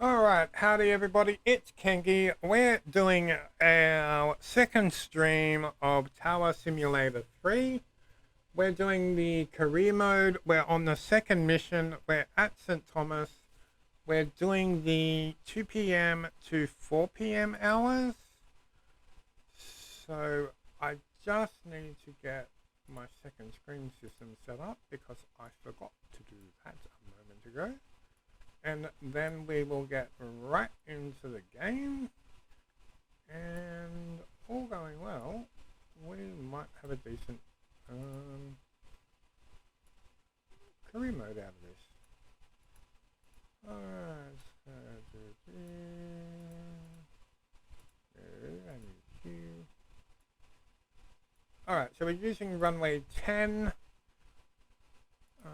Alright, howdy everybody, it's Kengi. We're doing our second stream of Tower Simulator 3. We're doing the career mode. We're on the second mission. We're at St. Thomas. We're doing the 2 p.m. to 4 p.m. hours. So I just need to get my second screen system set up because I forgot to do that a moment ago. And then we will get right into the game, and all going well, we might have a decent career mode out of this. Alright, alright, so we're using runway 10,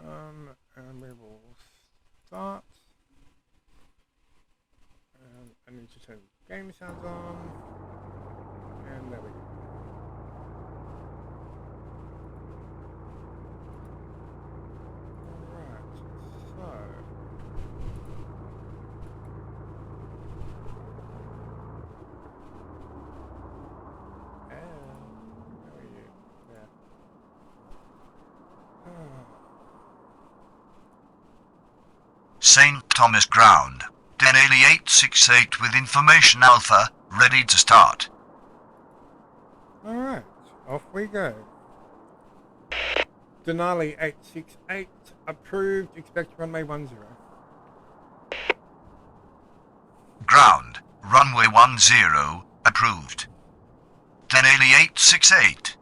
and we will start. I need to turn game sounds on, and there we go. Alright, so where are you? There. St. Thomas Ground. Denali 868 with information alpha, ready to start. Alright, off we go. Denali 868, approved, expect runway 10. Ground, runway 10, approved. Denali 868.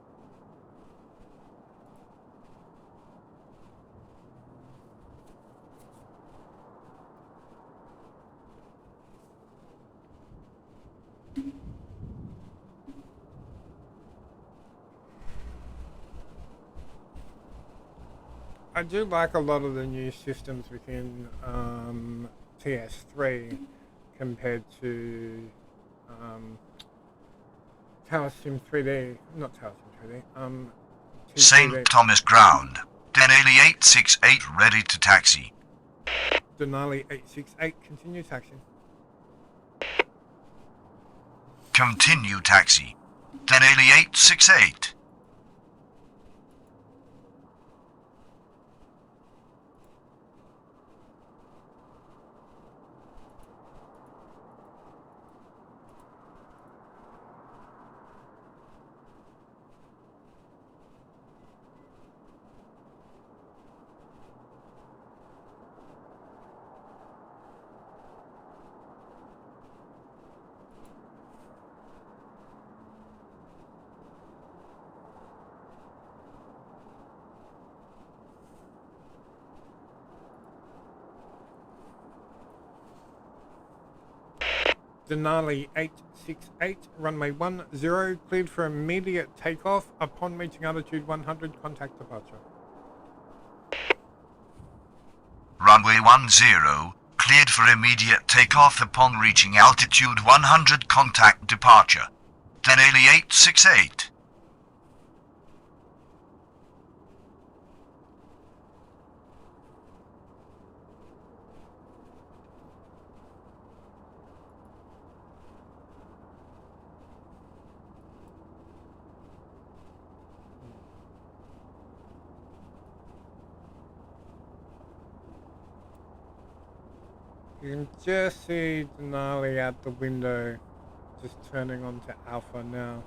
I do like a lot of the new systems within TS3 compared to Tower Sim 3D, not Tower Sim 3D, St. Thomas Ground, Denali 868 ready to taxi. Denali 868, continue taxi. Continue taxi. Denali 868. Denali 868, runway 10, cleared for immediate takeoff. Upon reaching altitude 100, contact departure. Runway 10, cleared for immediate takeoff upon reaching altitude 100, contact departure. Denali 868. You can just see Denali out the window, just turning on to Alpha now.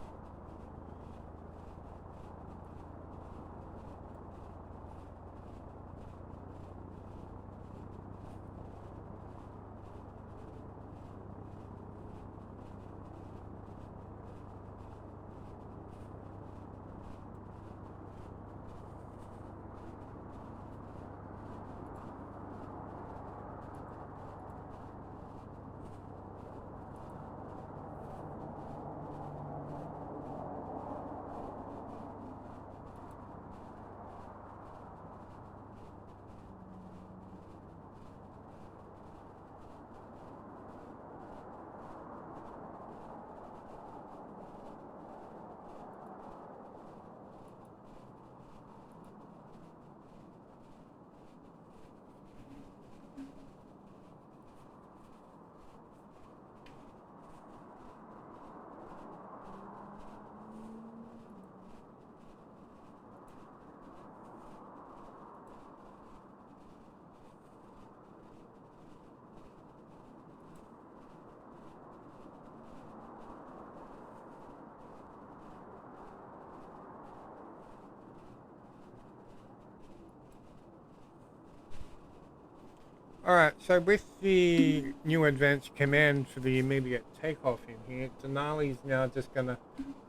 Alright, so with the new advanced command for the immediate takeoff in here, Denali's now just gonna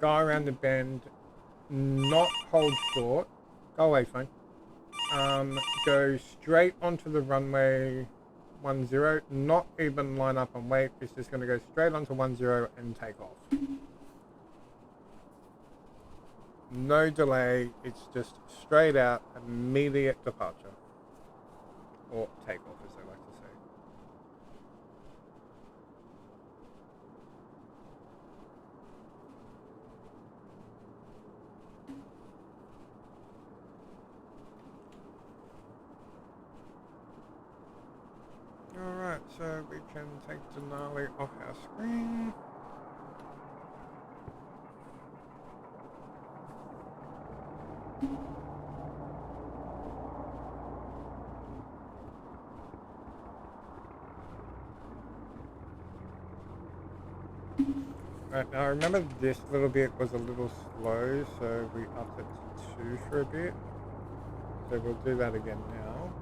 go around the bend, not hold short, go away phone, go straight onto the runway 10, not even line up and wait, it's just gonna go straight onto 10 and take off. No delay, it's just straight out, immediate departure. Or takeoff, as they like to say. Alright, so we can take Denali off our screen. Right, now remember this little bit was a little slow, so we upped it to 2 for a bit. So we'll do that again now.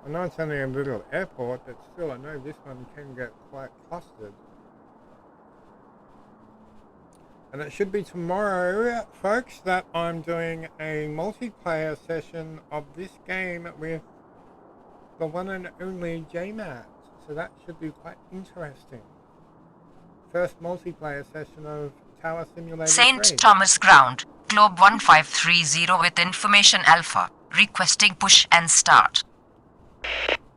I know it's only a little airport, but still I know this one can get quite clustered. And it should be tomorrow, folks, that I'm doing a multiplayer session of this game with the one and only JMat. So that should be quite interesting. First multiplayer session of Tower Simulator 3. St. Thomas Ground, Globe 1530 with information Alpha, requesting push and start.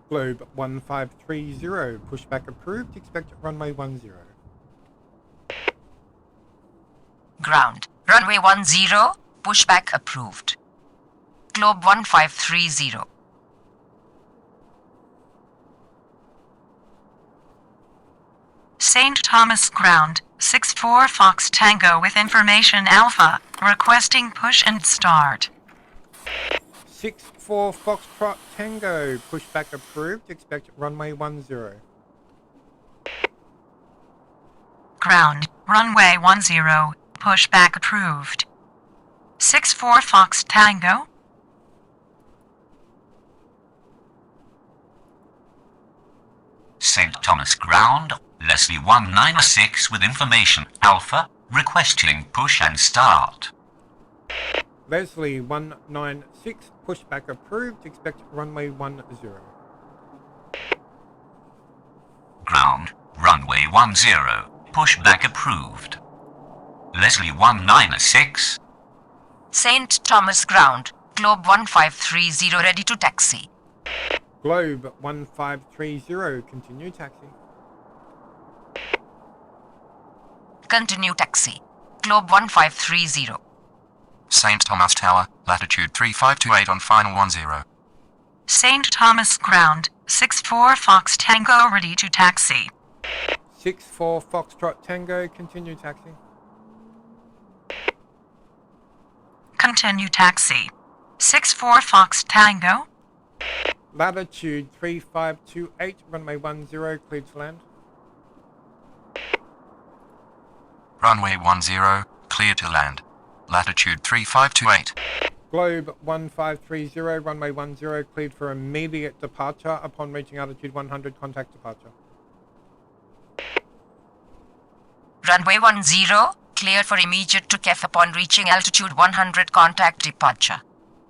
Globe 1530, pushback approved, expect runway 10. Ground, runway 10, pushback approved. Globe 1530. St. Thomas Ground, 64 Fox Tango with information Alpha, requesting push and start. 64 Foxtrot Tango, pushback approved, expect runway 10. Ground, runway 10, pushback approved. 64 Fox Tango. St. Thomas Ground, Leslie 196 with information Alpha, requesting push and start. Leslie 196, pushback approved, expect runway 10. Ground, runway 10, pushback approved. Leslie 196. St. Thomas Ground, Globe 1530 ready to taxi. Globe 1530, continue taxi. Continue taxi. Globe 1530. St. Thomas Tower, latitude 3528 on final 10. St. Thomas Ground, 64 Fox Tango ready to taxi. 6-4 Foxtrot Tango, continue taxi. Continue taxi. 64 Fox Tango. Latitude 3528, runway 10, cleared to land. Runway 10, clear to land. Latitude 3528. Globe 1530, runway 10, cleared for immediate departure. Upon reaching altitude 100, contact departure. Runway 10, cleared for immediate takeoff upon reaching altitude 100, contact departure.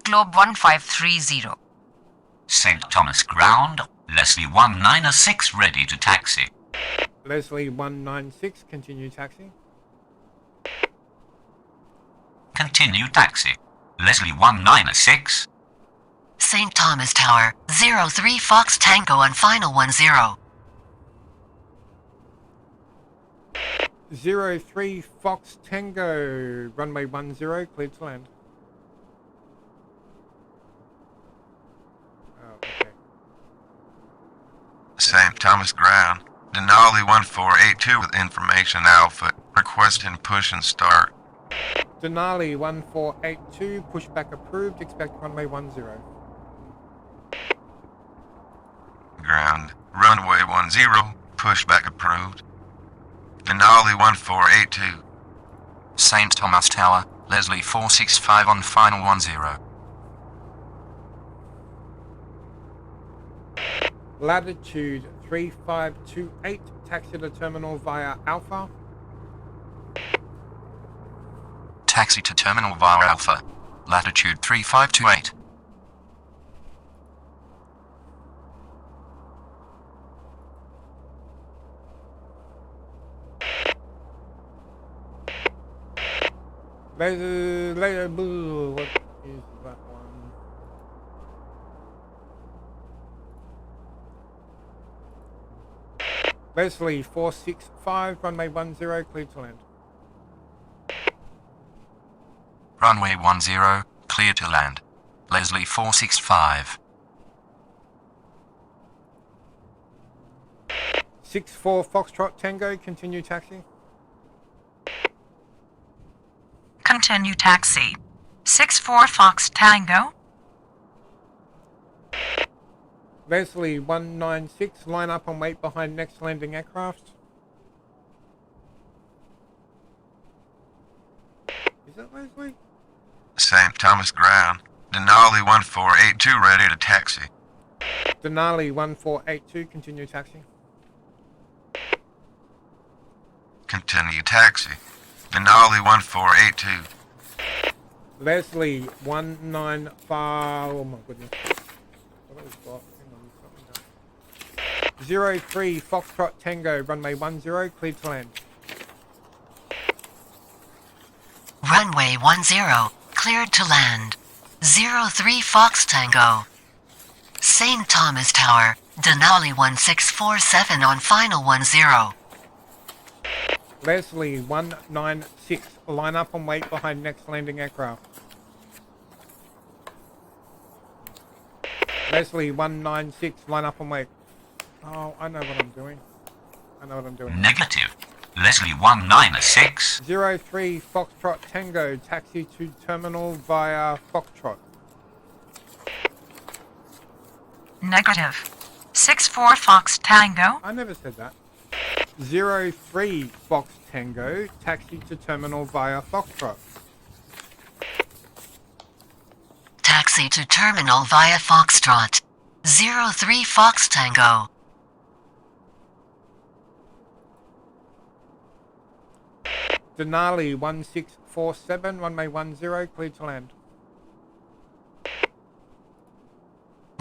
Globe 1530. St. Thomas Ground, Leslie 196 ready to taxi. Leslie 196, continue taxi. Continue taxi. Leslie 196. St. Thomas Tower, 03 Fox Tango on final 10. 03 Fox Tango, runway 10, cleared to land. Oh, okay. St. Thomas Ground, Denali 1482 with information Alpha, requesting push and start. Denali 1482, pushback approved, expect runway 10. Ground, runway 10, pushback approved. Denali 1482. St. Thomas Tower, Leslie 465 on final 10. Latitude 3528, taxi to terminal via Alpha. Taxi to terminal via Alpha. Latitude 3528. Later, boo, what is that one? Leslie 465, runway 10, cleared to land. Runway 10, clear to land. Leslie 465. 64 Foxtrot Tango, continue taxi. Continue taxi. 64 Fox Tango. Leslie 196, line up and wait behind next landing aircraft. Is that Leslie? St. Thomas Ground, Denali 1482 ready to taxi. Denali 1482, continue taxi. Continue taxi. Denali 1482. Leslie 195, oh my goodness. What is that? Hang on, 03 Foxtrot Tango, runway 10, cleared to land. Runway 10, cleared to land. 03 Fox Tango. St. Thomas Tower, Denali 1647 on final 10. Leslie 196, line up and wait behind next landing aircraft. Leslie 196, line up and wait. Oh, I know what I'm doing. Negative. Leslie 196. 03 Foxtrot Tango, taxi to terminal via Foxtrot. Negative. 64 Fox Tango. I never said that. 03 Fox Tango, taxi to terminal via Foxtrot. Taxi to terminal via Foxtrot. 03 Fox Tango. Denali 1647, runway 10, cleared to land.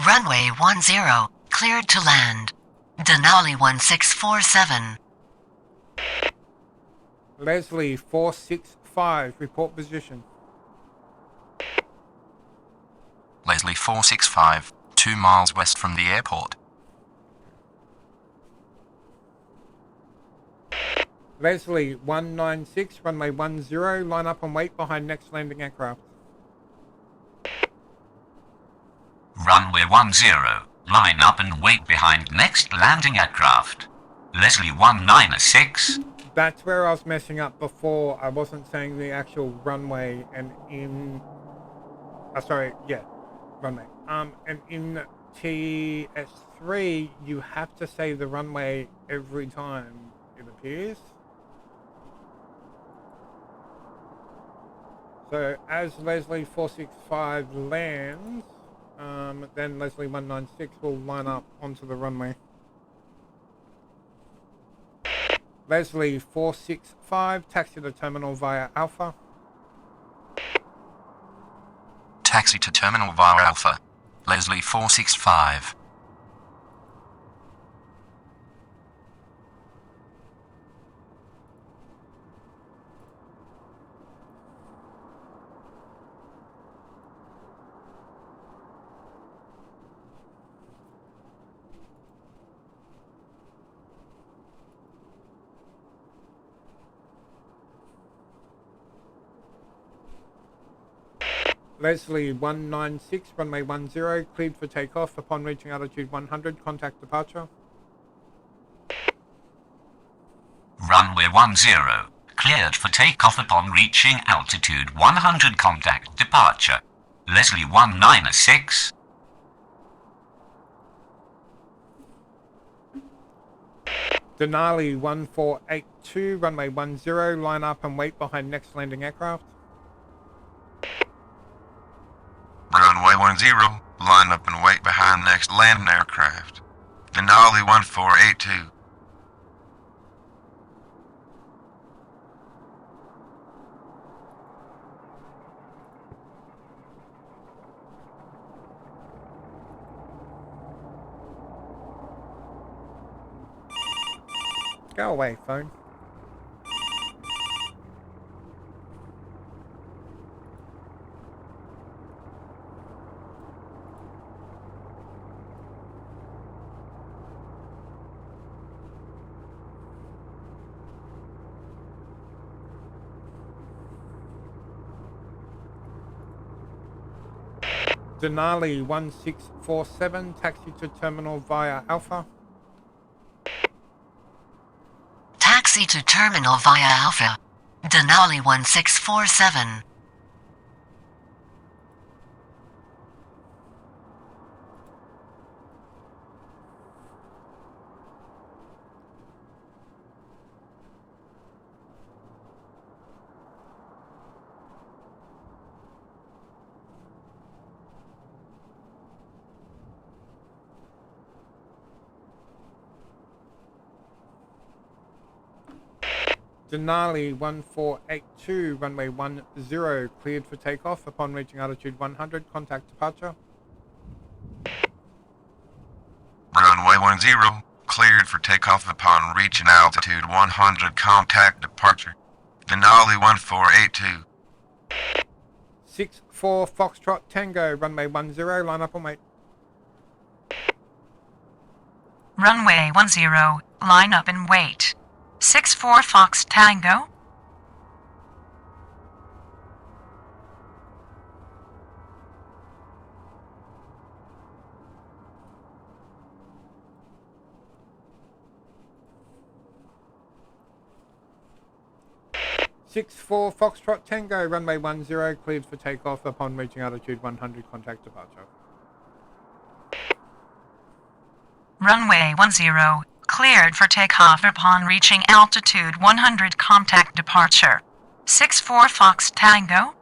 Runway 10, cleared to land. Denali 1647. Leslie 465, report position. Leslie 465, 2 miles west from the airport. Leslie 196, runway 10, line up and wait behind next landing aircraft. 10, line up and wait behind next landing aircraft. Leslie 196. That's where I was messing up before. I wasn't saying the actual runway, and in runway. And in TS3 you have to say the runway every time it appears. So as Leslie 465 lands, then Leslie 196 will line up onto the runway. Leslie 465, taxi to terminal via Alpha. Taxi to terminal via Alpha. Leslie 465. Leslie 196, runway 10, cleared for takeoff. Upon reaching altitude 100, contact departure. Runway 10, cleared for takeoff upon reaching altitude 100, contact departure. Leslie 196. Denali 1482, runway 10, line up and wait behind next landing aircraft. Runway 10, line up and wait behind next landing aircraft. Denali 1482. Go away, phone. Denali 1647, taxi to terminal via Alpha. Taxi to terminal via Alpha. Denali 1647. Denali 1482, runway 10, cleared for takeoff. Upon reaching altitude 100, contact departure. Runway 10, cleared for takeoff upon reaching altitude 100, contact departure. Denali 1482. 64 Foxtrot Tango, runway 10, line up and wait. Runway 10, line up and wait. 64 Fox Tango. Six 4 Foxtrot Tango, runway 10, cleared for takeoff. Upon reaching altitude 100, contact departure. Runway 10, cleared for takeoff upon reaching altitude 100, contact departure. 64 Fox Tango.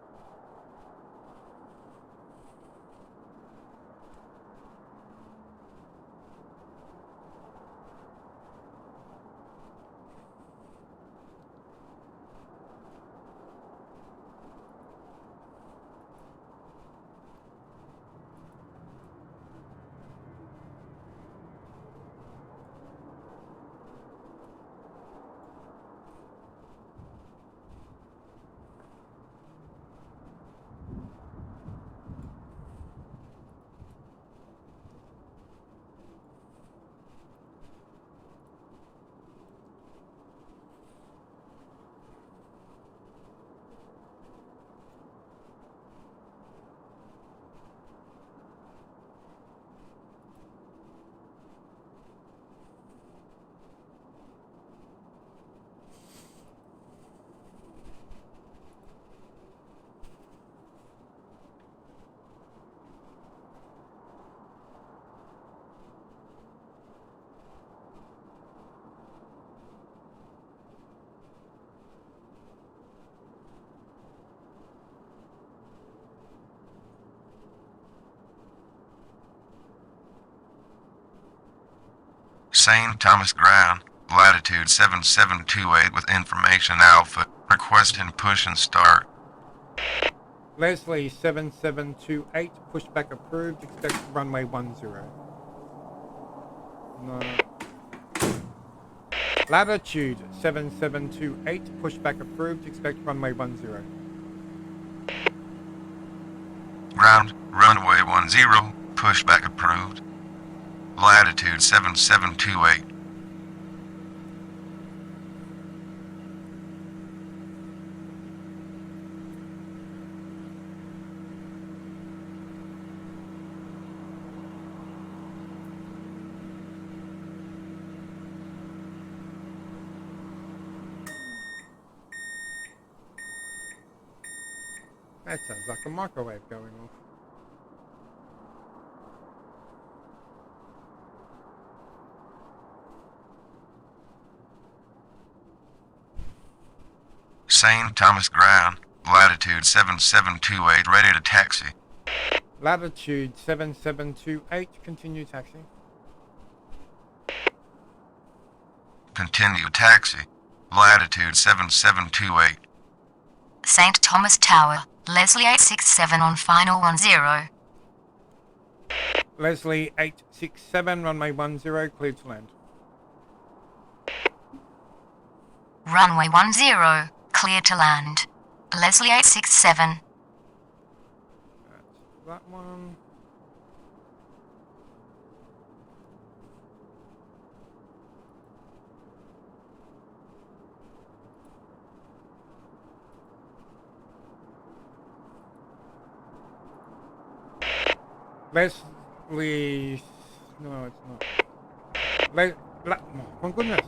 St. Thomas Ground, latitude 7728 with information Alpha, requesting push and start. Leslie 7728, pushback approved, expect runway 10. No. Latitude 7728, pushback approved, expect runway 10. Ground, runway 10, pushback approved. Latitude 7728. That sounds like a microwave going off. St. Thomas Ground, latitude 7728, ready to taxi. Latitude 7728, continue taxi. Continue taxi. Latitude 7728. St. Thomas Tower, Leslie 867 on final 10. Leslie 867, runway 10, cleared to land. Runway 10, clear to land. Leslie 867. That's that one. Leslie... No, it's not. Oh, goodness.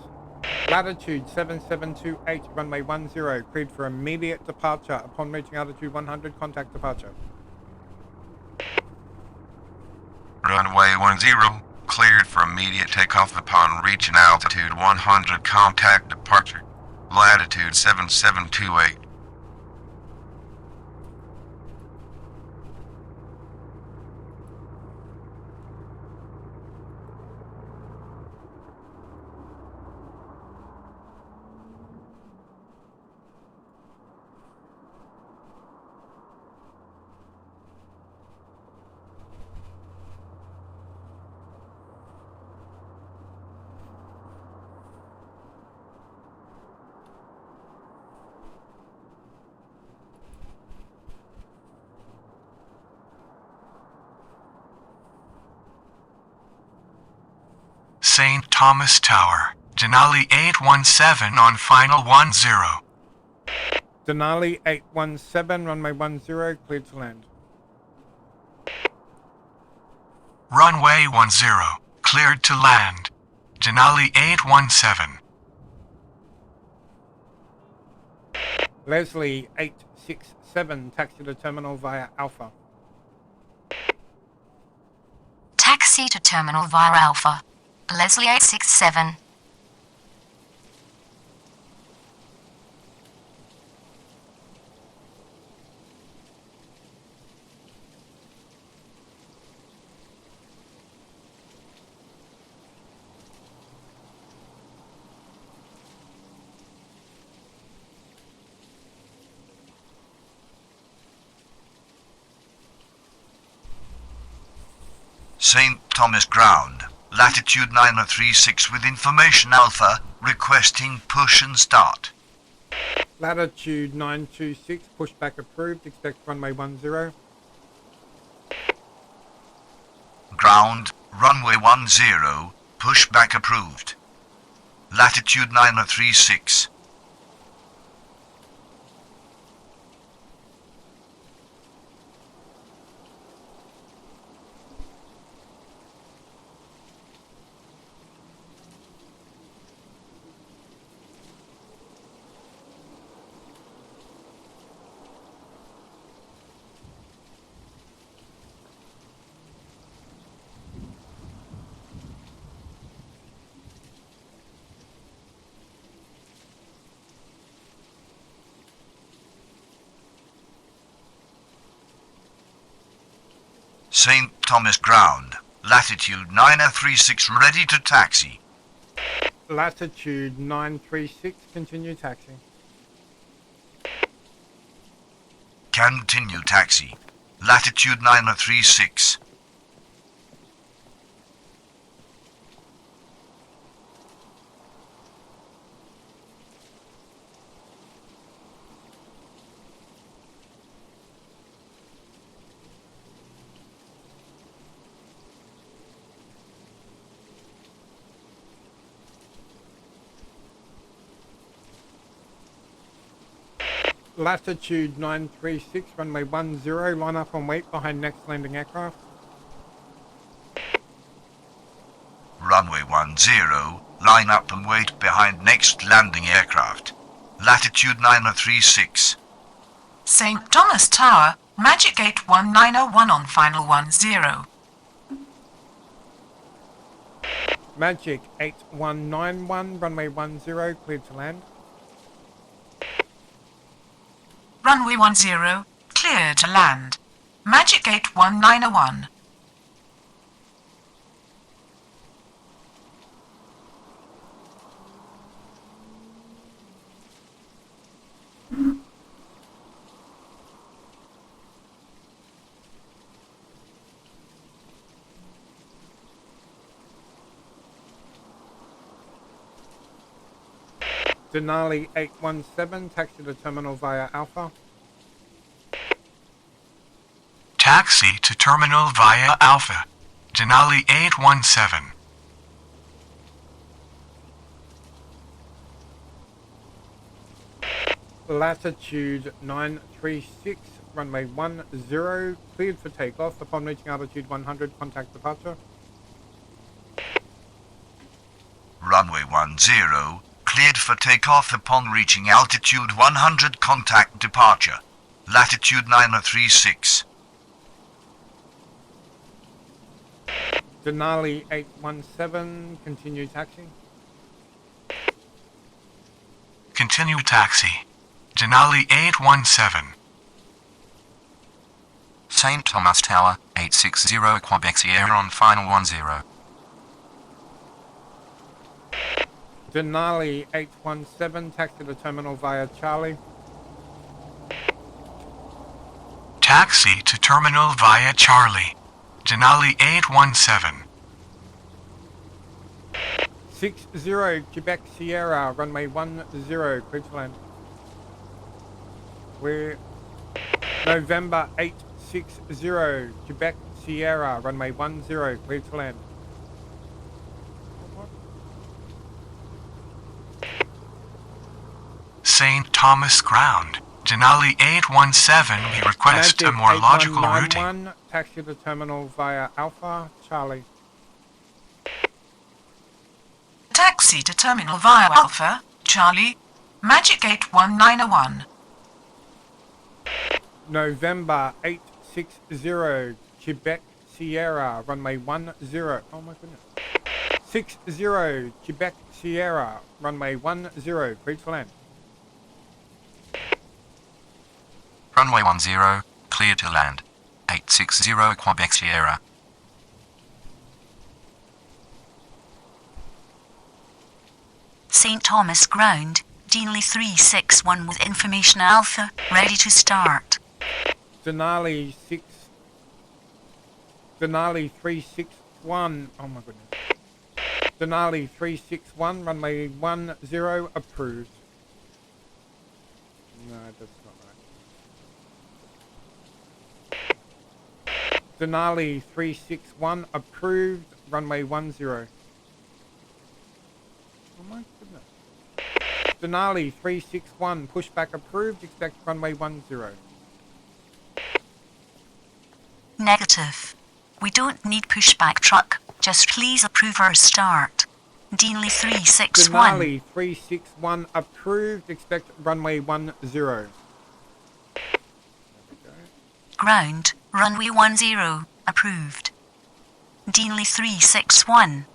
Latitude 7728, runway 10, cleared for immediate departure. Upon reaching altitude 100, contact departure. Runway 10, cleared for immediate takeoff upon reaching altitude 100, contact departure. Latitude 7728. St. Thomas Tower, Denali 817 on final 10. Denali 817, runway 10, cleared to land. Runway 10, cleared to land. Denali 817. Leslie 867, taxi to terminal via Alpha. Taxi to terminal via Alpha. Leslie 867. St. Thomas Ground, latitude 9036 with information Alpha, requesting push and start. Latitude 926, pushback approved, expect runway 10. Ground, runway 10, pushback approved. Latitude 9036. St. Thomas Ground, latitude 9036 ready to taxi. latitude 936, continue taxi. Continue taxi. Latitude 936. Latitude 936, runway 10, line up and wait behind next landing aircraft. Runway 10, line up and wait behind next landing aircraft. Latitude 936. St. Thomas Tower, Magic Gate 1901 on final 10. Magic 8191, runway 10, cleared to land. Runway 10, clear to land. Magic Gate 1901. Denali 817, taxi to terminal via Alpha. Taxi to terminal via Alpha. Denali 817. Latitude 936, runway 10, cleared for takeoff. Upon reaching altitude 100, contact departure. Runway 10, cleared for takeoff upon reaching altitude 100, contact departure. Latitude 936. Denali 817, continue taxi. Continue taxi. Denali 817. St. Thomas Tower, 860 Quebec Sierra on final 10. Denali 817, taxi to terminal via Charlie. Taxi to terminal via Charlie. Denali 817. 60 Quebec Sierra, runway 10, cleared to land. We're November 860 Quebec Sierra, runway 10, cleared to land. St. Thomas Ground. Denali 817, we request a more logical routing. 8191, taxi to terminal via Alpha, Charlie. Taxi to terminal via Alpha, Charlie. Magic Gate 1901. November 860 Quebec Sierra, runway 10. Oh my goodness. 60 Quebec Sierra, runway 10, cleared to land. Runway 10, clear to land. 860 Quebec Sierra. St. Thomas Ground, Deanley 361 with information Alpha, ready to start. Denali 361, oh my goodness. Denali 361, runway 10, approved. No, that's not right. Denali 361, approved, runway 10. Oh my goodness. Denali 361, pushback approved, expect runway 10. Negative. We don't need pushback truck, just please approve our start. Deanley 361. Denali 361, approved, expect runway 10. There we go. Ground, runway 10, approved. Deanley 361.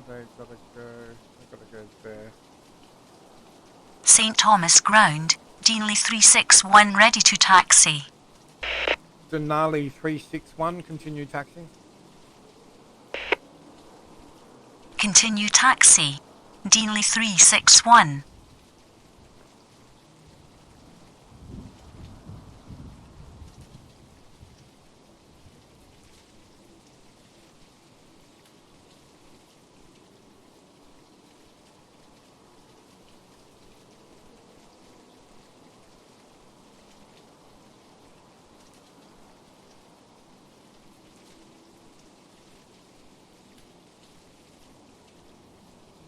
They gotta go there. St. Thomas Ground, Denali 361 ready to taxi. Denali 361, continue taxi. Continue taxi. Denali 361.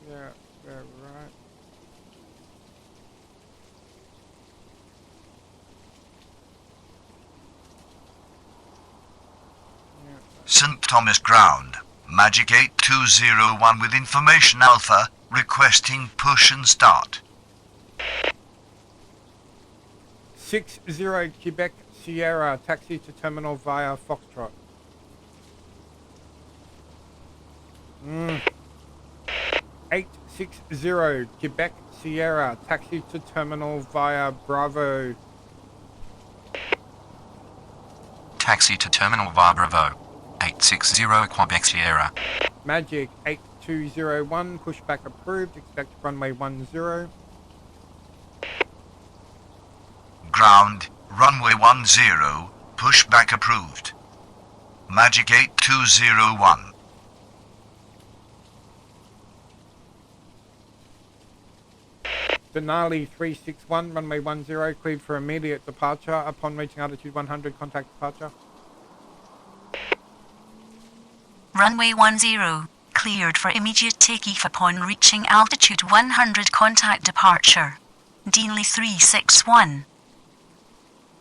Yeah, right. St. Thomas Ground, Magic 8201 with information Alpha, requesting push and start. 60 Quebec Sierra, taxi to terminal via Foxtrot. 860 Quebec Sierra, taxi to terminal via Bravo. Taxi to terminal via Bravo. 860 Quebec Sierra. Magic 8201, pushback approved, expect runway 10. Ground, runway 10, pushback approved. Magic 8201. Denali 361, runway 10, cleared for immediate departure. Upon reaching altitude 100, contact departure. Runway 10. Cleared for immediate takeoff upon reaching altitude 100. Contact departure. Denali 361.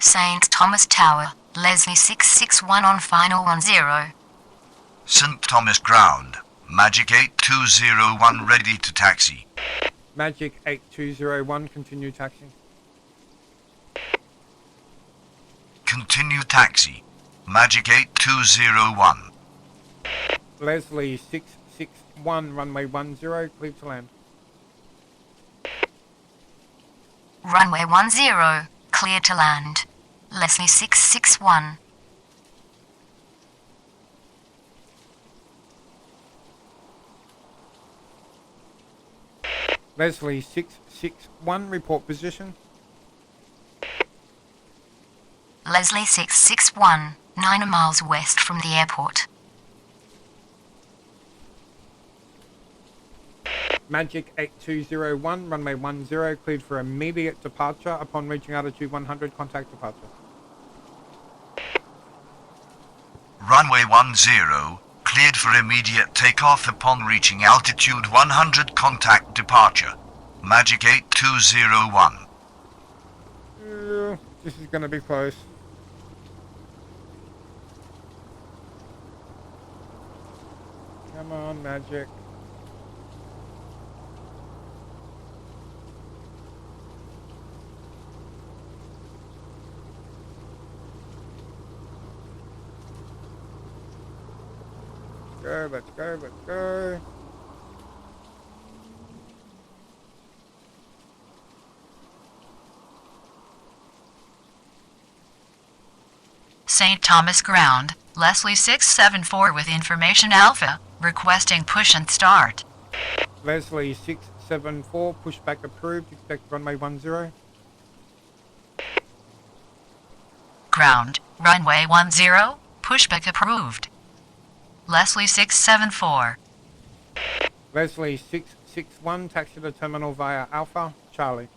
St. Thomas Tower, Leslie 661 on final 10. St. Thomas Ground, Magic 8201 ready to taxi. Magic 8201, continue taxi. Continue taxi. Magic 8201. Leslie 661, runway 10, cleared to land. Runway 10, clear to land. Leslie 661. Leslie 661, report position. Leslie 661, 9 miles west from the airport. Magic 8201, runway 10, cleared for immediate departure. Upon reaching altitude 100, contact departure. Runway 10, cleared for immediate takeoff upon reaching altitude 100, contact departure. Magic 8201. This is going to be close. Come on, Magic. Let's go. St. Thomas Ground, Leslie 674 with information Alpha, requesting push and start. Leslie 674, pushback approved, expect runway 10. Ground, runway 10, pushback approved. Leslie 674. Leslie 661, taxi to terminal via Alpha, Charlie.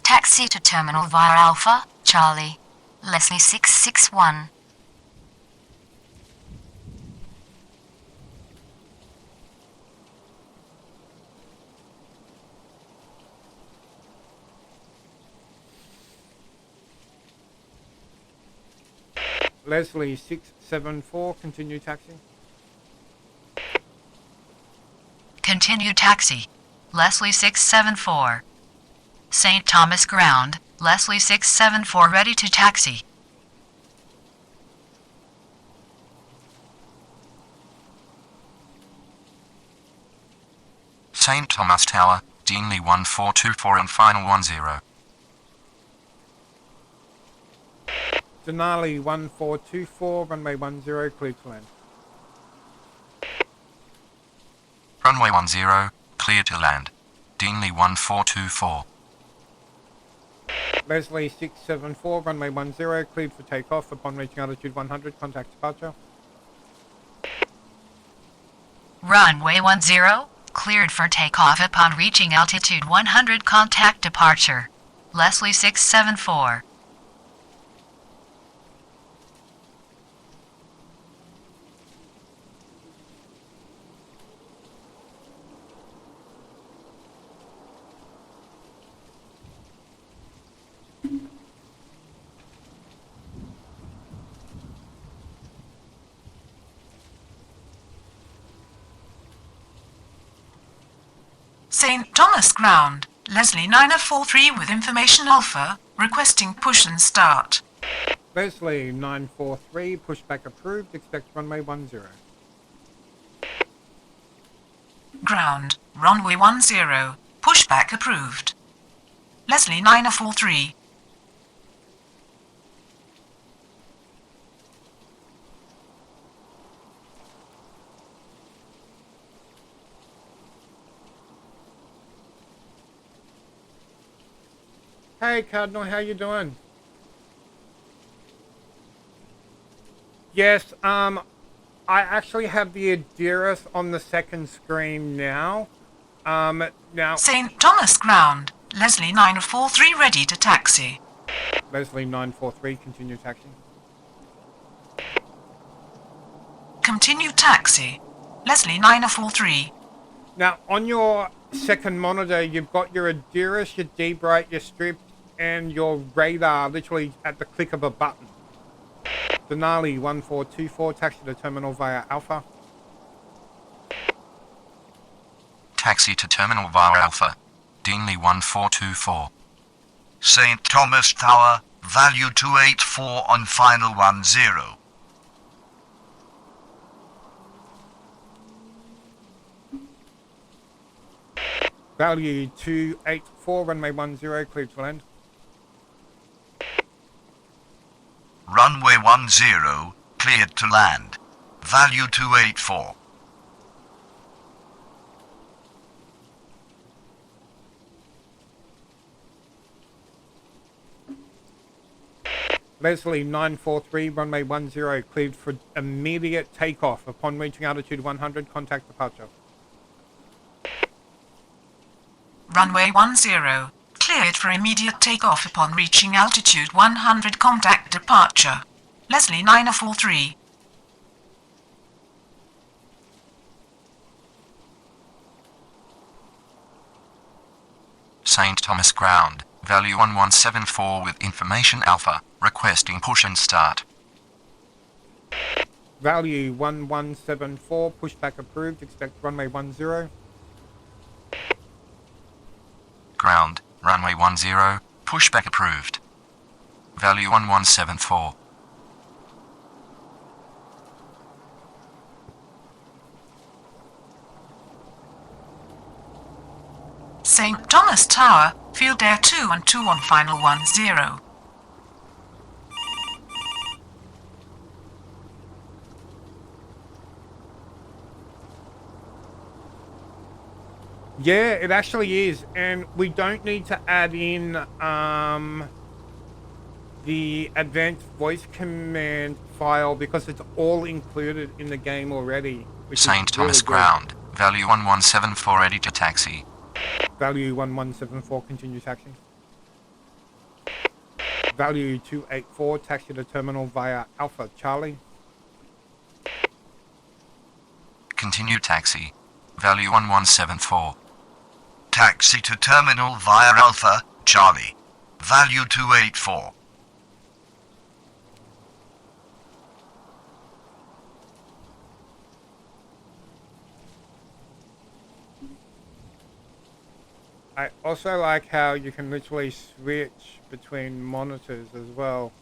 Taxi to terminal via Alpha, Charlie. Leslie 661. Leslie 674, continue taxi. Continue taxi. Leslie 674. St. Thomas Ground, Leslie 674 ready to taxi. St. Thomas Tower, Deanly 1424 and final 10. Denali 1424, runway 10, cleared to land. Runway 10, clear to land. Deanly 1424. Leslie 674, runway 10, cleared for takeoff. Upon reaching altitude 100, contact departure. Runway 10, cleared for takeoff upon reaching altitude 100, contact departure. Leslie 674. St. Thomas Ground, Leslie 943 with information Alpha, requesting push and start. Leslie 943, pushback approved, expect runway 10. Ground, runway 10, pushback approved. Leslie 943. Hey Cardinal, how you doing? Yes, I actually have the Adiras on the second screen now. Now St. Thomas Ground, Leslie 943 ready to taxi. Leslie 943, continue taxi. Continue taxi. Leslie 943. Now on your second monitor, you've got your Adiras, your D-Bright, your strip, and your radar literally at the click of a button. Denali 1424, taxi to terminal via Alpha. Taxi to terminal via Alpha. Deanly 1424. St. Thomas Tower, value 284 on final 10. Value 284, runway 10, cleared to land. Runway 10, cleared to land. Value 284. Leslie 943, runway 10, cleared for immediate takeoff. Upon reaching altitude 100, contact departure. Runway 10, cleared for immediate takeoff upon reaching altitude 100, contact departure. Leslie 943. St. Thomas Ground, value 1174 with information Alpha, requesting push and start. Value 1174, pushback approved, expect runway 10. Ground, runway 10, pushback approved. Value 1174. St. Thomas Tower, field air 212 on final 10. Yeah, it actually is, and we don't need to add in the advanced voice command file because it's all included in the game already. St. Thomas Ground, value 1174 ready to taxi. Value 1174, continue taxi. Value 284, taxi to terminal via Alpha Charlie. Continue taxi. Value 1174. Taxi to terminal via Alpha Charlie. Value 284. I also like how you can literally switch between monitors as well.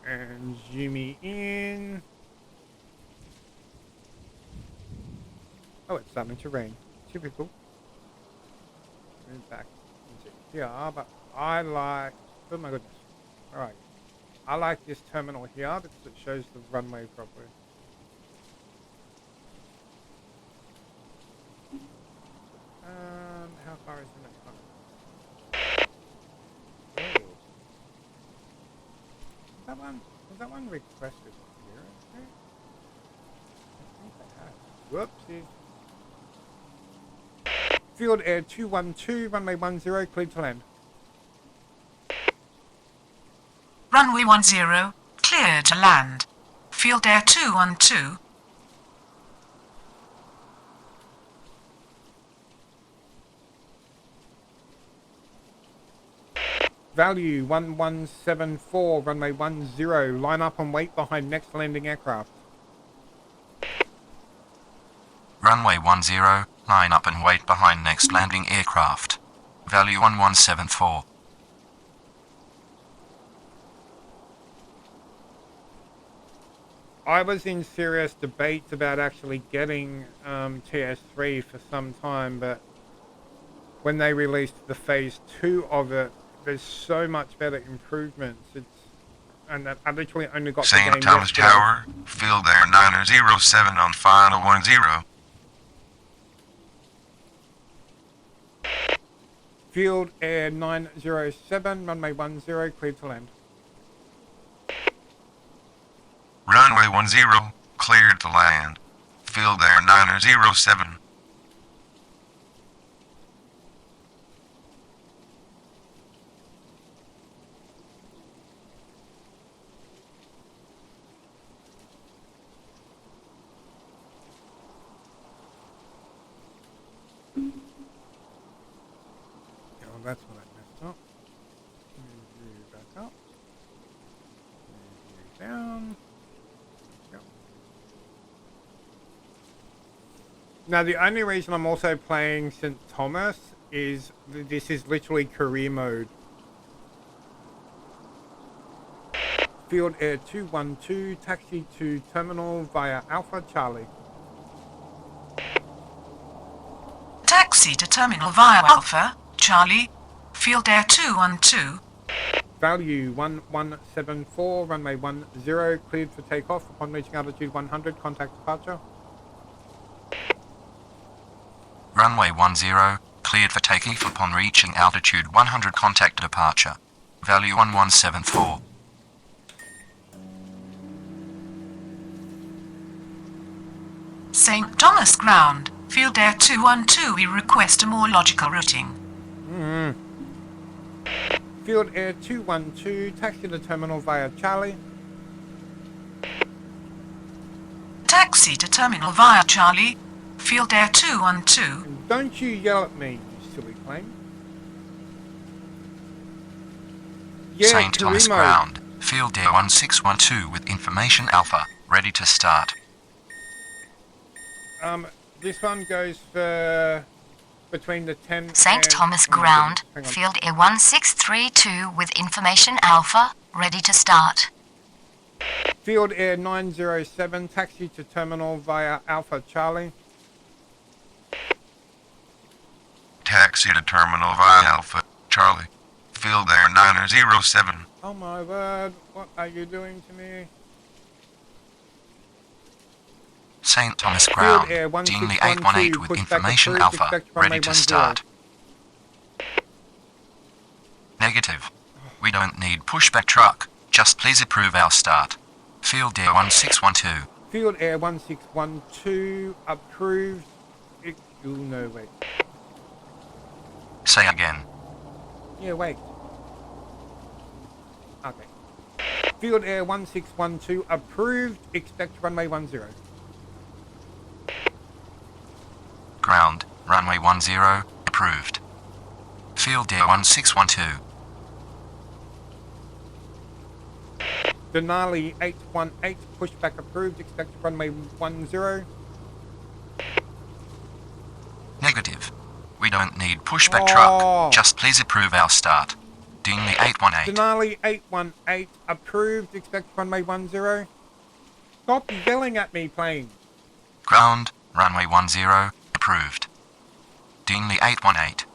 And zoom in. Oh, it's starting to rain. Typical. Move back into here, but I like... Oh my goodness. Alright. I like this terminal here because it shows the runway properly. How far is the next one? Oh. Was that one requested here? Okay. I think they have. Whoopsies. Field Air 212, runway 10, cleared to land. Runway 10, clear to land. Field Air 212. Value 1174, runway 10, line up and wait behind next landing aircraft. Runway 10, line up and wait behind next landing aircraft. Value 1174. I was in serious debates about actually getting TS3 for some time, but when they released the phase 2 of it, there's so much better improvements. And I literally only got the game St. Thomas yesterday. Tower, Field Air 907 on final 10. Field Air 907, runway 10, cleared to land. Runway 10, cleared to land. Field Air 907. Oh, that's what I messed up. Move you back up. Move you down. Yep. Now, the only reason I'm also playing St. Thomas is this is literally career mode. Field Air 212, taxi to terminal via Alpha Charlie. Taxi to terminal via Alpha, Charlie. Field Air 212. Value 1174, runway 10, cleared for takeoff. Upon reaching altitude 100, contact departure. Runway 10, cleared for takeoff upon reaching altitude 100, contact departure. Value 1174. St. Thomas Ground, Field Air 212, we request a more logical routing. Field Air 212, taxi to terminal via Charlie. Taxi to terminal via Charlie, Field Air 212. And don't you yell at me, you silly plane. Yeah, St. Thomas career mode. Ground, Field Air 1612 with information Alpha, ready to start. This one goes for between the 10 St. and... Thomas oh my Ground, goodness, hang on. Field Air 1632 with information Alpha, ready to start. Field Air 907, taxi to terminal via Alpha Charlie. Taxi to terminal via Alpha Charlie. Field Air 907. Oh my word, what are you doing to me? St. Thomas Field Ground, Air Dingley 1612, 818 with push back information approved, Alpha, expect runway ready to 10. start. Negative. We don't need pushback truck, just please approve our start. Field Air 1612. Field Air 1612, approved. No, wait. Say again. Yeah, wait. Okay. Field Air 1612, approved. Expect runway 10. Ground, runway 10, approved. Field Air 1612. Denali 818, pushback approved. Expect runway 10. Negative. We don't need pushback Oh. truck, just please approve our start. Dingley 818. Denali 818, approved. Expect runway 10. Stop yelling at me, plane. Ground, runway 10, approved. Deanley 818.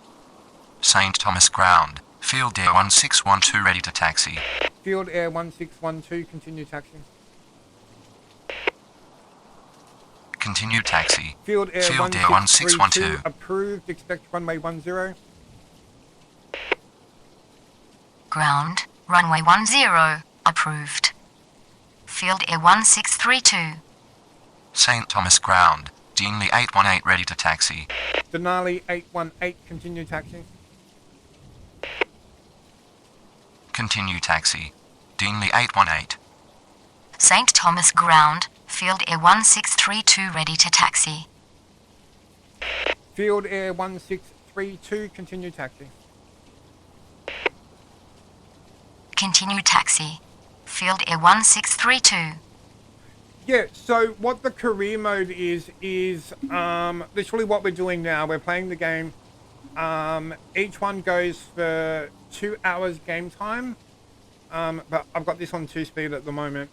St. Thomas Ground, Field Air 1612 ready to taxi. Field Air 1612, continue taxi. Continue taxi. Field Air Field Air 1612, 1612. approved, expect runway 10. Ground, runway 10, approved. Field Air 1632. St. Thomas Ground, Deanley 818 ready to taxi. Denali 818, continue taxi. Continue taxi. Deanley 818. St. Thomas Ground, Field Air 1632 ready to taxi. Field Air 1632, continue taxi. Continue taxi. Field Air 1632. Yeah, so what the career mode is literally what we're doing now. We're playing the game. Each one goes for 2 hours game time. But I've got this on 2-speed at the moment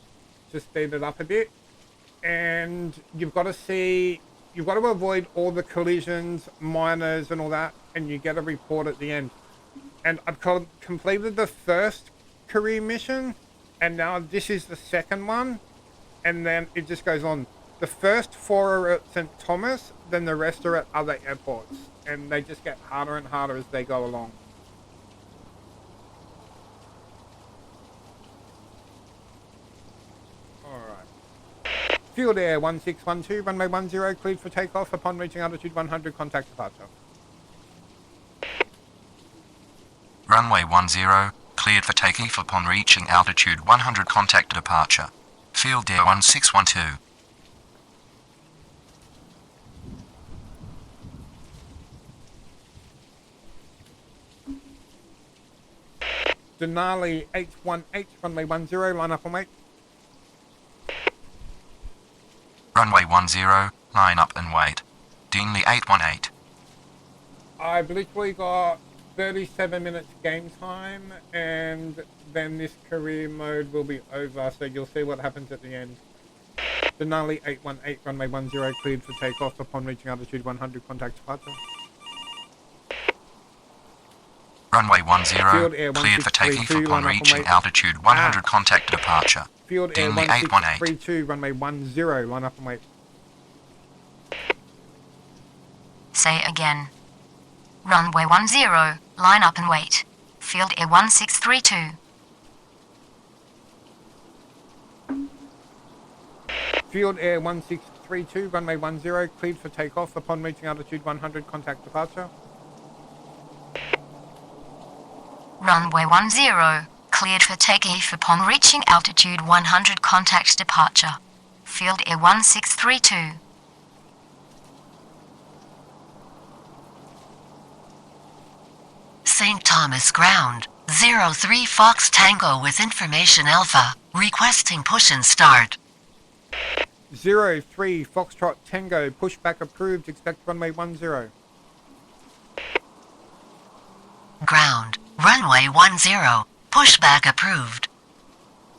to speed it up a bit. And you've got to avoid all the collisions, minors and all that, and you get a report at the end. And I've completed the first career mission, and now this is the second one. And then it just goes on. The first 4 are at St. Thomas, then the rest are at other airports. And they just get harder and harder as they go along. Alright. Field Air 1612, runway 10, cleared for takeoff. Upon reaching altitude 100, contact departure. Runway 10, cleared for takeoff upon reaching altitude 100, contact departure. Field Air 1612. Denali 818, runway 10, line up and wait. Runway 10, line up and wait. Deanley 818. I've literally got 37 minutes game time, and then this career mode will be over, so you'll see what happens at the end. Denali 818, runway 10, cleared for takeoff. Upon reaching altitude 100, contact departure. Runway 10, Field Air cleared for takeoff 1632, upon line up and reaching wait. altitude 100, contact departure. Field Air Deanley 818. 1632, runway 10, line up and wait. Say again. Runway 10, line up and wait. Field Air 1632. Field Air 1632, runway 10, cleared for takeoff. Upon reaching altitude 100, contact departure. Runway 10, cleared for takeoff upon reaching altitude 100, contact departure. Field Air 1632. St. Thomas Ground, 03 Fox Tango with information Alpha, requesting push and start. 03 Foxtrot Tango, pushback approved, expect runway 10. Ground, runway 10, pushback approved.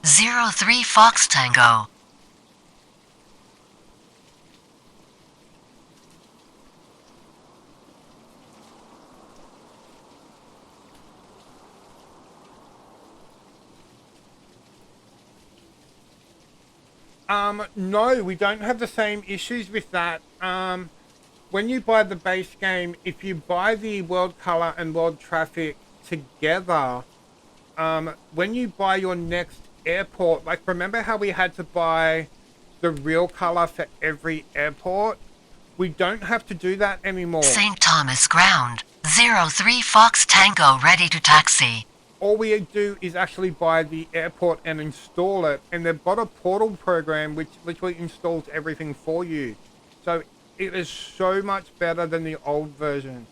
03 Fox Tango. No, we don't have the same issues with that. When you buy the base game, if you buy the World Color and World Traffic together, when you buy your next airport, like remember how we had to buy the real color for every airport? We don't have to do that anymore. St. Thomas Ground, 03 Fox Tango ready to taxi. All we do is actually buy the airport and install it, and they've got a portal program which literally installs everything for you. So it is so much better than the old version.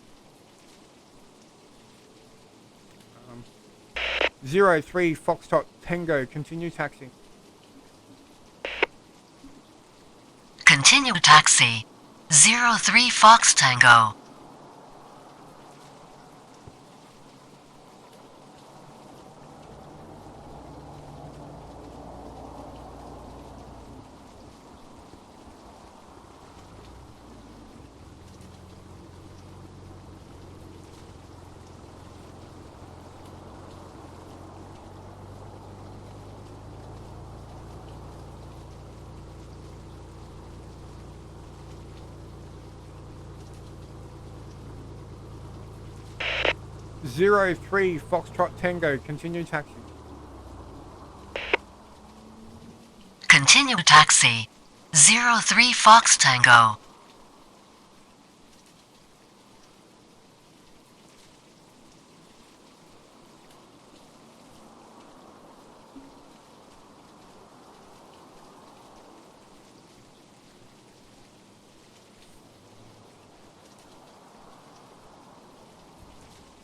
03 Foxtrot Tango, continue taxi. Continue taxi. 03 Fox Tango. 03 Foxtrot Tango, continue taxi. Continue taxi. 03 Fox Tango.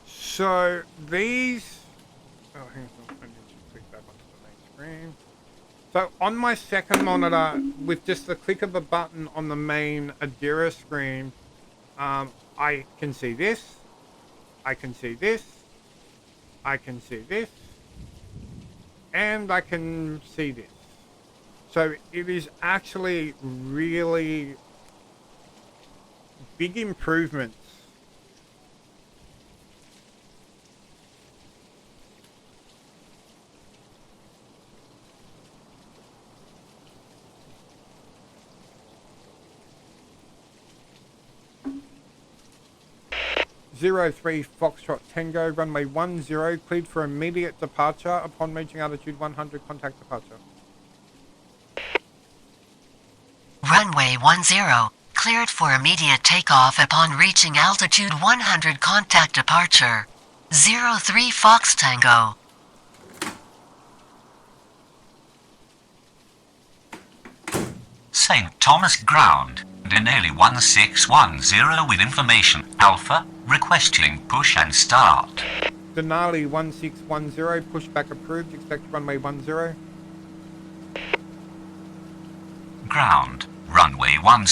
So these, oh, hang on, I need to click back onto the main screen. So on my second monitor, with just the click of a button on the main Adira screen, I can see this, I can see this, I can see this, and I can see this. So it is actually really big improvements. Zero 03 Foxtrot Tango, runway 10, cleared for immediate departure upon reaching altitude 100, contact departure. Runway 10, cleared for immediate takeoff upon reaching altitude 100, contact departure. 03 Fox Tango. St. Thomas Ground, Denali 1610 with information Alpha, requesting push and start. Denali 1610, pushback approved, expect runway 10. Ground, runway 10,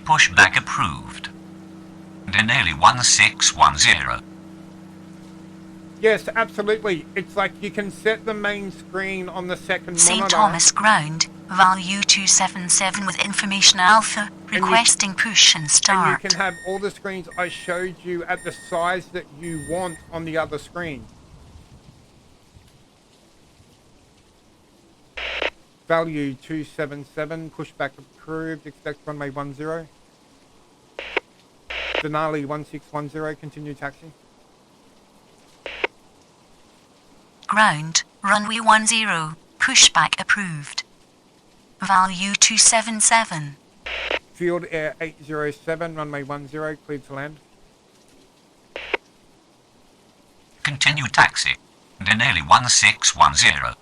pushback approved. Denali 1610. Yes, absolutely. It's like you can set the main screen on the second St. monitor. Thomas Ground, value 277 with information Alpha, requesting push and start. And you can have all the screens I showed you at the size that you want on the other screen. Value 277, pushback approved, expect runway 10. Denali 1610, continue taxi. Ground, runway 10, pushback approved. Value 277. Field Air 807, runway 10, cleared to land. Continue taxi. Denali 1610.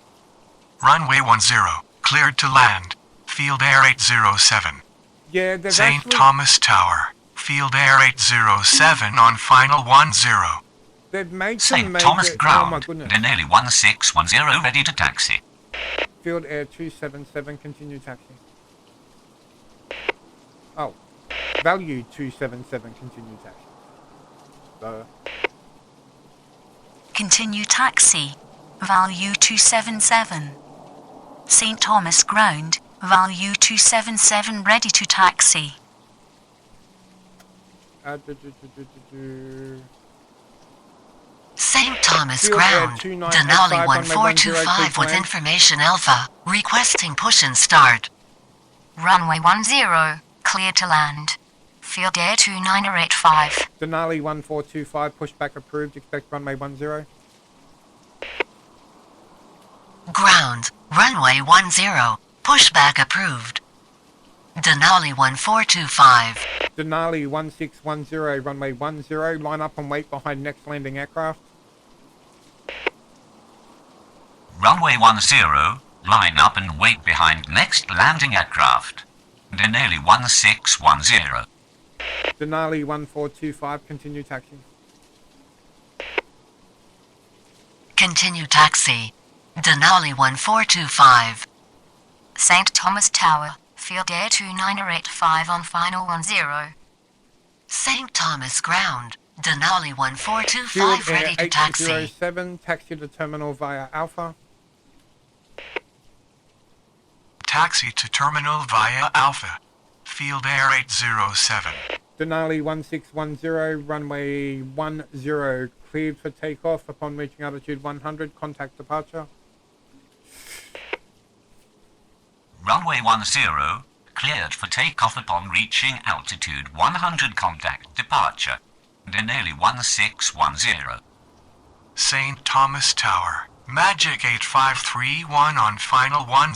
Runway 10, cleared to land. Field Air 807. Yeah, they've St. actually, Thomas Tower. Field Air 807 on final 10. they've made some St. major, Thomas oh my Ground, goodness. Denali 1610 ready to taxi. Field Air 277, continue taxi. Oh, value 277, continue taxi. Continue taxi. Value 277. St. Thomas Ground, value 277 ready to taxi. St. Thomas Field Air Ground, 2985, Denali runway 10, 1425 with cleared to land. information Alpha, requesting push and start. Runway 10, clear to land. Field Air 2985. Denali 1425, pushback approved, expect runway 10. Ground, runway 10, pushback approved. Denali 1425. Denali 1610, runway 10, line up and wait behind next landing aircraft. Runway 10, line up and wait behind next landing aircraft. Denali 1610. Denali 1425, continue taxi. Continue taxi. Denali 1425. St. Thomas Tower, Field Air 2985 on final 10. St. Thomas Ground, Denali Field 1425 Air ready to taxi. 807, taxi to terminal via Alpha. Taxi to terminal via Alpha. Field Air 807. Denali 1610, runway 10, cleared for takeoff upon reaching altitude 100, contact departure. Runway 10, cleared for takeoff upon reaching altitude 100, contact departure. Denali 1610. St. Thomas Tower. Magic 8531 on final 10.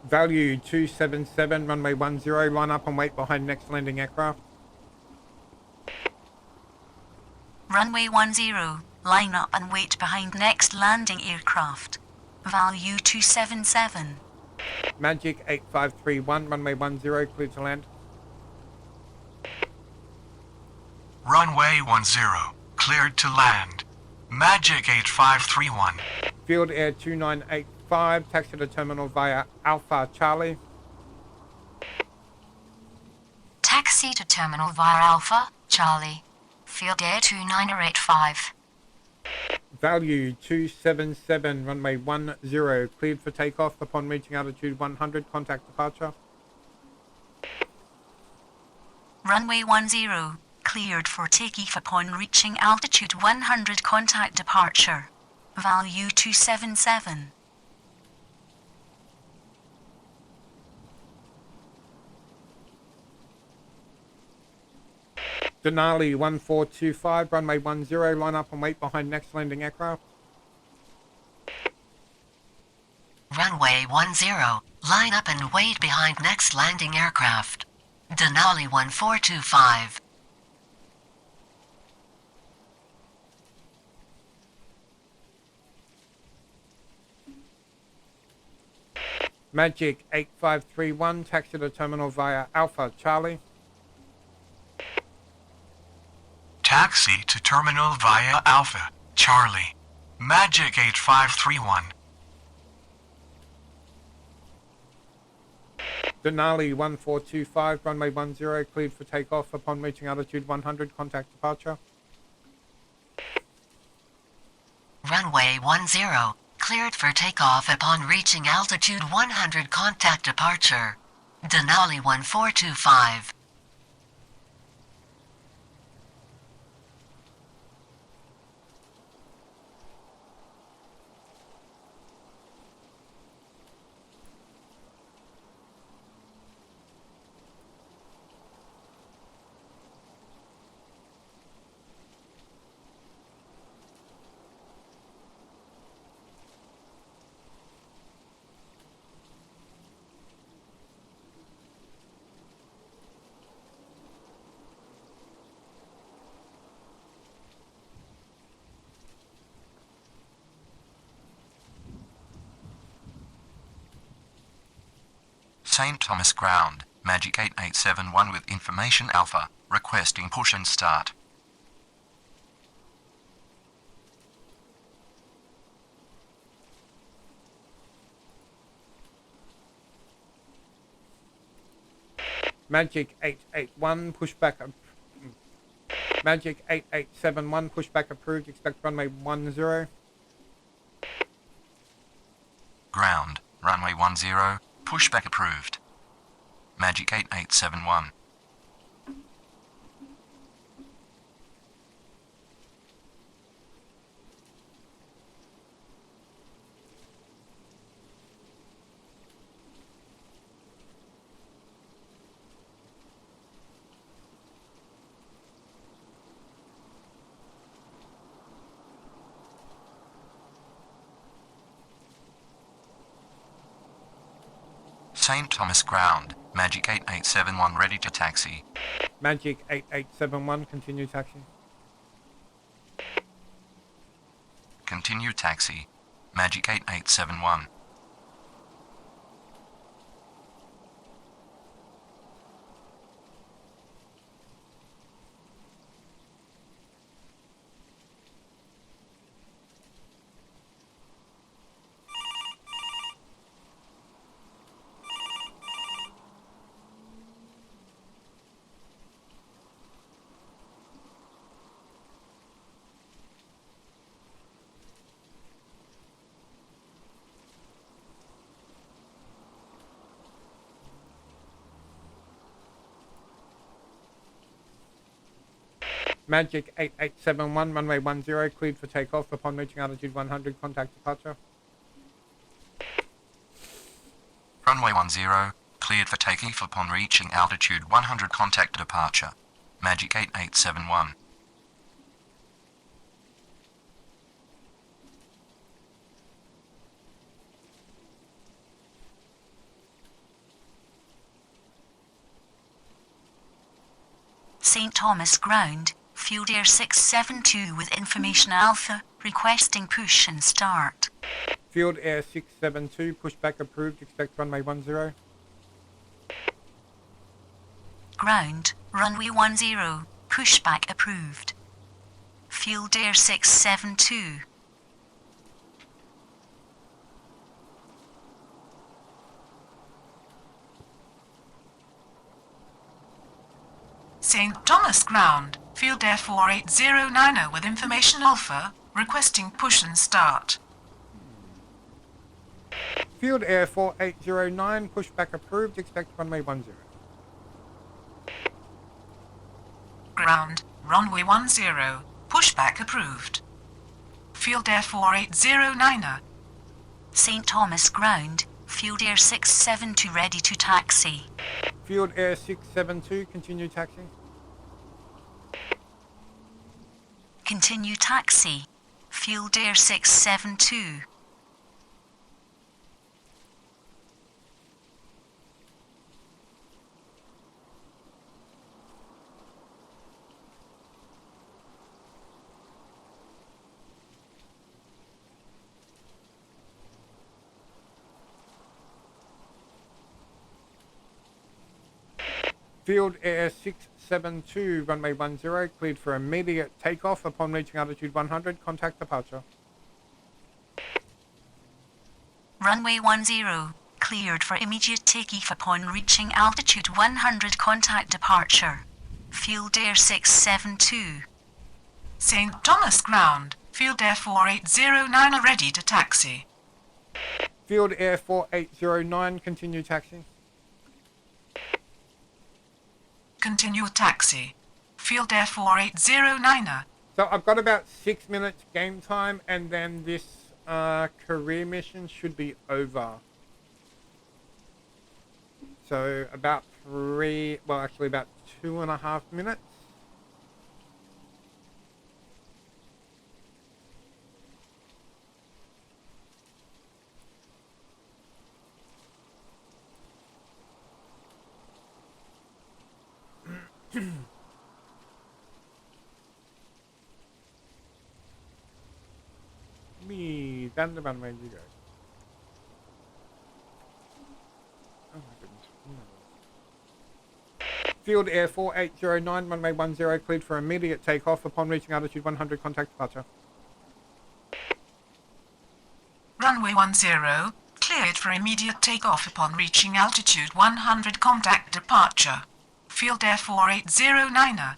Value 277, runway 10, line up and wait behind next landing aircraft. Runway 10, line up and wait behind next landing aircraft. Value 277. Magic 8531, runway 10, clear to land. Runway 10, cleared to land. Magic 8531. Field Air 2985, taxi to terminal via Alpha Charlie. Taxi to terminal via Alpha, Charlie. Field Air 2985. Value 277, runway 10, cleared for takeoff upon reaching altitude 100, contact departure. Runway 10, cleared for takeoff upon reaching altitude 100, contact departure. Value 277. Denali 1425, runway 10, line up and wait behind next landing aircraft. Runway 10, line up and wait behind next landing aircraft. Denali 1425. Magic 8531, taxi to terminal via Alpha Charlie. Taxi to terminal via Alpha, Charlie. Magic 8531. Denali 1425, runway 10, cleared for takeoff upon reaching altitude 100, contact departure. Runway 10, cleared for takeoff upon reaching altitude 100, contact departure. Denali 1425. St. Thomas Ground, Magic 8871 with information Alpha, requesting push and start. Magic 881, pushback. Magic 8871, pushback approved, expect runway 10. Ground, runway 10, pushback approved. Magic 8871. St. Thomas Ground, Magic 8871 ready to taxi. Magic 8871, continue taxi. Continue taxi. Magic 8871. Magic 8871, runway 10, cleared for takeoff upon reaching altitude 100, contact departure. Runway 10, cleared for takeoff upon reaching altitude 100, contact departure. Magic 8871. St. Thomas Ground, Field Air 672 with Information Alpha, requesting push and start. Field Air 672, pushback approved, expect runway 10. Ground, runway 10, pushback approved. Field Air 672. St. Thomas Ground, Field Air 4809 with Information Alpha, requesting push and start. Field Air 4809, pushback approved, expect runway 10. Ground, runway 10, pushback approved. Field Air 4809. St. Thomas Ground, Field Air 672 ready to taxi. Field Air 672, continue taxiing. Continue taxi. Field Air 672. Field Air 672, runway 10, cleared for immediate takeoff upon reaching altitude 100, contact departure. Runway 10, cleared for immediate takeoff upon reaching altitude 100, contact departure. Field Air 672. St. Thomas Ground, Field Air 4809 ready to taxi. Field Air 4809, continue taxiing. Continue taxi. Field Air 4809. So I've got about 6 minutes game time, and then this career mission should be over. So about about 2.5 minutes. Me, down the runway you go. Oh my goodness. No. Field Air 4809, runway 10, cleared for immediate takeoff upon reaching altitude 100, contact departure. Runway 10, cleared for immediate takeoff upon reaching altitude 100, contact departure. Field Air 4809.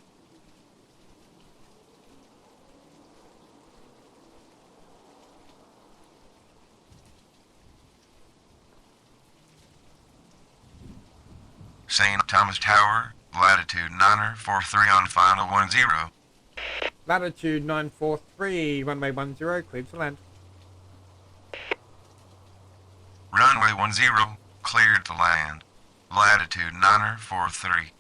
St. Thomas Tower, latitude 943 on final 10. Latitude 943, runway 10, cleared to land. Runway 10, cleared to land. Latitude 943.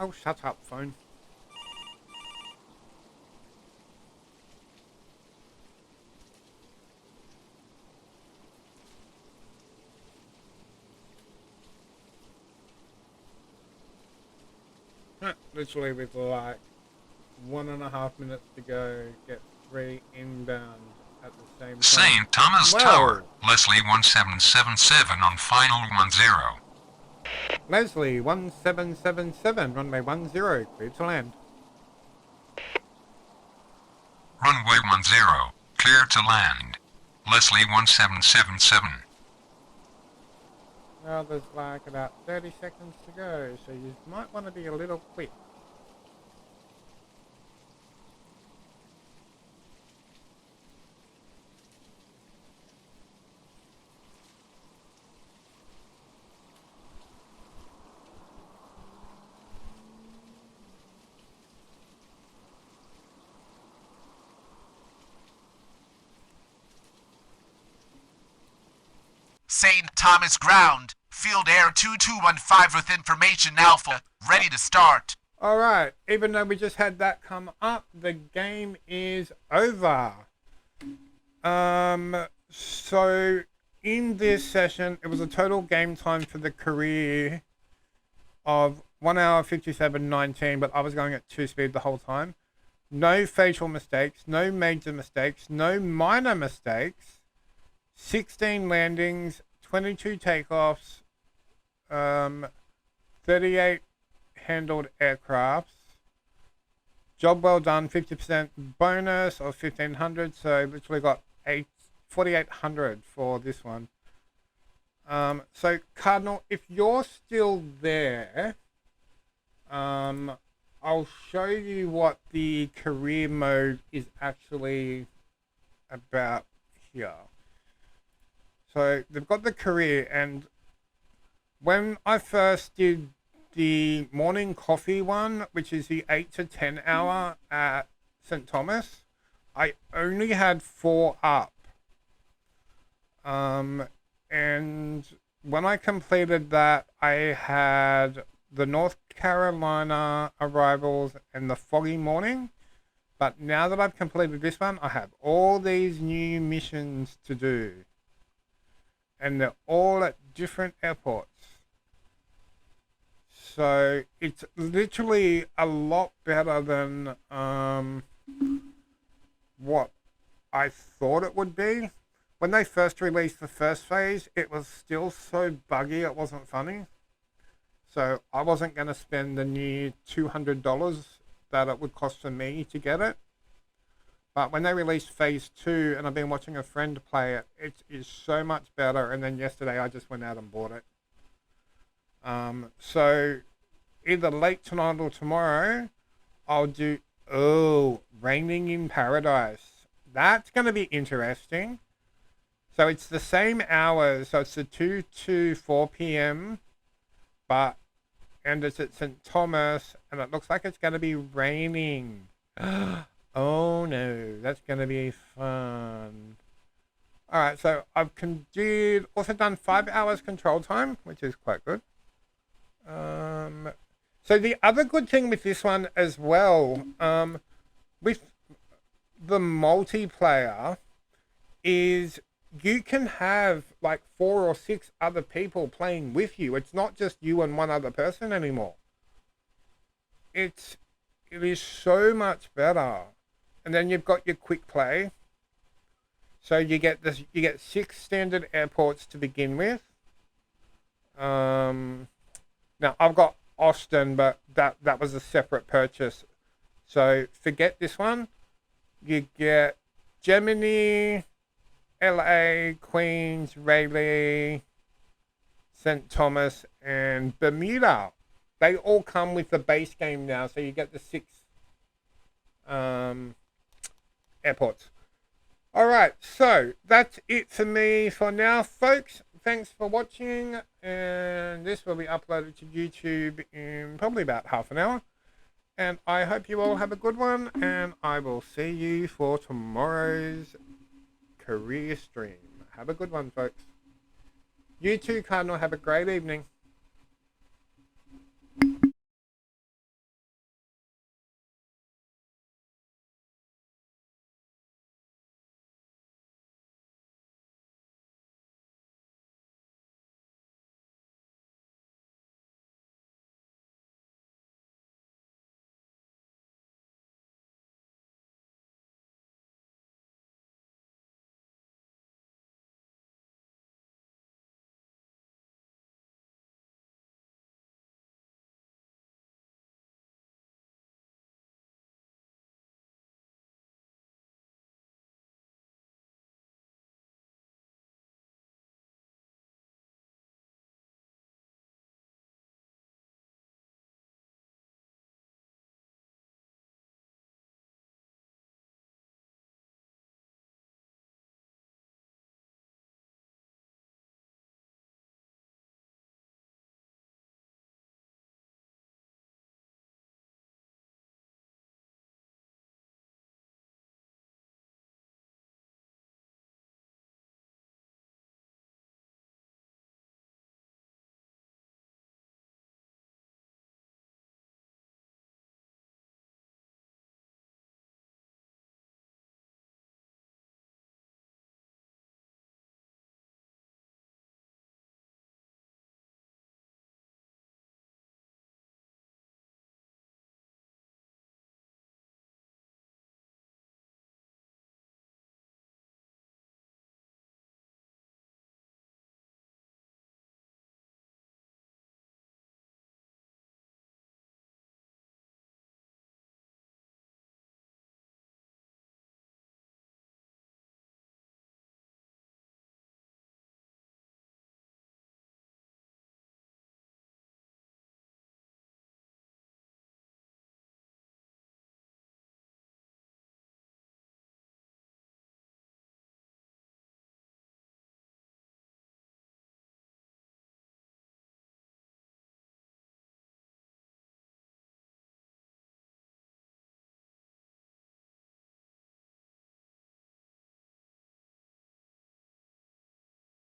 Oh, shut up, phone. Literally with like 1.5 minutes to go, get 3 inbound at the same time. St. Thomas Tower, Leslie 1777 on final 10. Leslie 1777, runway 10, cleared to land. Runway 10, clear to land. Leslie 1777. Well, there's like about 30 seconds to go, so you might want to be a little quick. St. Thomas Ground, Field Air 2215 with information Alpha, ready to start. Alright, even though we just had that come up, the game is over. So in this session, it was a total game time for the career of 1 hour 57:19, but I was going at 2 speed the whole time. No facial mistakes, no major mistakes, no minor mistakes. 16 landings, 22 takeoffs, 38 handled aircrafts. Job well done, 50% bonus of 1500, so literally got 4,800 for this one. So Cardinal, if you're still there, I'll show you what the career mode is actually about here. So they've got the career, and when I first did the morning coffee one, which is the 8 to 10 hour at St. Thomas, I only had 4 up. And when I completed that, I had the North Carolina arrivals and the foggy morning. But now that I've completed this one, I have all these new missions to do. And they're all at different airports. So it's literally a lot better than what I thought it would be. When they first released the first phase, it was still so buggy it wasn't funny. So I wasn't going to spend the near $200 that it would cost for me to get it. But when they released phase 2, and I've been watching a friend play it, it is so much better. And then yesterday I just went out and bought it. So either late tonight or tomorrow, I'll do, Raining in Paradise. That's going to be interesting. So it's the same hours, so it's the 2 to 4 p.m. And it's at St. Thomas, and it looks like it's going to be raining. Oh no, that's going to be fun. Alright, so I've also done 5 hours control time, which is quite good. So the other good thing with this one as well, with the multiplayer, is you can have like 4 or 6 other people playing with you. It's not just you and one other person anymore. It is so much better. And then you've got your quick play. So you get 6 standard airports to begin with. Now I've got Austin, but that was a separate purchase. So forget this one. You get Gemini, LA, Queens, Raleigh, St. Thomas, and Bermuda. They all come with the base game now, so you get the 6 airports. Alright, so that's it for me for now, folks. Thanks for watching, and this will be uploaded to YouTube in probably about half an hour. And I hope you all have a good one, and I will see you for tomorrow's career stream. Have a good one, folks. You too, Cardinal. Have a great evening.